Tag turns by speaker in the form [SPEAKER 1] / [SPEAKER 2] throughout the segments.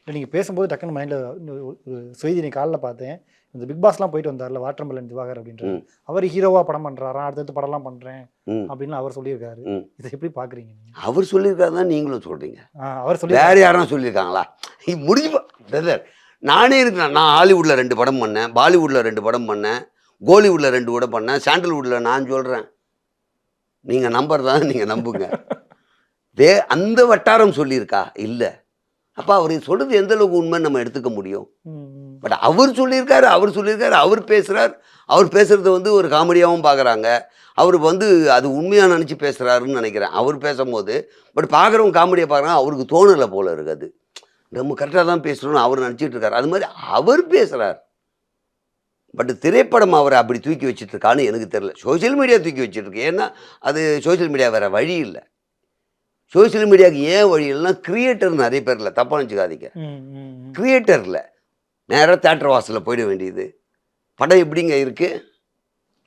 [SPEAKER 1] இல்லை நீங்கள் பேசும்போது டக்குன்னு மைண்டில் ஒரு செய்தி நீ காலைல பார்த்தேன். இந்த பிக் பாஸ்லாம் போயிட்டு வந்தார்ல வாட்டர்மெலன் திவாகர் அப்படின்றாரு. அவர் ஹீரோவாக படம் பண்ணுறாராம், அடுத்தடுத்து படம்லாம் பண்ணுறேன் அப்படின்னு அவர் சொல்லியிருக்காரு. இதை எப்படி பார்க்குறீங்க?
[SPEAKER 2] அவர் சொல்லியிருக்காரு தான் நீங்களும் சொல்கிறீங்க.
[SPEAKER 1] அவர் சொல்லி
[SPEAKER 2] வேறு யாரும் சொல்லியிருக்காங்களா? முடிஞ்சு பிரதர், நானே இருக்கிறேன். நான் ஹாலிவுட்டில் 2 படம் பண்ணேன், பாலிவுட்டில் 2 படம் பண்ணேன், கோலிவுட்டில் 2 படம் பண்ணேன், சாண்டல்வுட்டில் நான் சொல்கிறேன். நீங்கள் நம்புறதா நீங்கள் நம்புங்க. அந்த வட்டாரம் சொல்லியிருக்கா? இல்லை. அப்போ அவர் சொல்கிறது எந்த அளவுக்கு உண்மைன்னு நம்ம எடுத்துக்க முடியும்? பட் அவர் சொல்லியிருக்காரு, அவர் பேசுகிறார். அவர் பேசுகிறத வந்து ஒரு காமெடியாகவும் பார்க்குறாங்க. அவர் வந்து அது உண்மையாக நினச்சி பேசுகிறாருன்னு நினைக்கிறேன் அவர் பேசும்போது. பட் பார்க்குறவங்க காமெடியாக பார்க்குறாங்க, அவருக்கு தோணலை போல இருக்குது. நம்ம கரெக்டாக தான் பேசுகிறோன்னு அவர் நினச்சிட்டு இருக்காரு. அது மாதிரி அவர் பேசுகிறார். பட் திரைப்படம் அவரை அப்படி தூக்கி வச்சுட்ருக்கான்னு எனக்கு தெரியல. சோஷியல் மீடியா தூக்கி வச்சுட்ருக்கு. ஏன்னா அது சோஷியல் மீடியா வேறு வழி இல்லை. சோஷியல் மீடியாவுக்கு ஏன் வழி இல்லைன்னா கிரியேட்டர் நிறைய பேர் இல்லை, தப்பாக நினச்சிக்காதீங்க. கிரியேட்டர் இல்லை, நேராக தேட்டர் வாசலில் போயிட வேண்டியது. படம் எப்படிங்க இருக்குது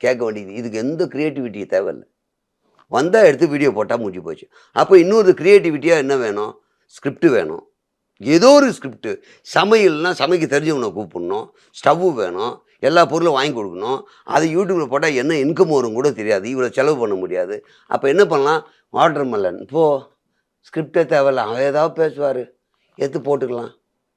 [SPEAKER 2] கேட்க வேண்டியது. இதுக்கு எந்த க்ரியேட்டிவிட்டி தேவையில்லை. வந்தால் எடுத்து வீடியோ போட்டால் முடிஞ்சு போச்சு. அப்போ இன்னொரு க்ரியேட்டிவிட்டியாக என்ன வேணும்? ஸ்கிரிப்ட் வேணும். ஏதோ ஒரு ஸ்கிரிப்டு. சமையல்னால் சமைக்க தெரிஞ்சவனை கூப்பிடணும், ஸ்டவ்வு வேணும், எல்லா பொருளும் வாங்கி கொடுக்கணும். அது யூடியூப்பில் போட்டால் என்ன இன்கம் வரும் கூட தெரியாது, இவ்வளோ செலவு பண்ண முடியாது. அப்போ என்ன பண்ணலாம்? வாட்டர்மெலன் இப்போது ஸ்கிரிப்டே தேவையில்ல, அவன் ஏதாவது பேசுவார், எடுத்து போட்டுக்கலாம்.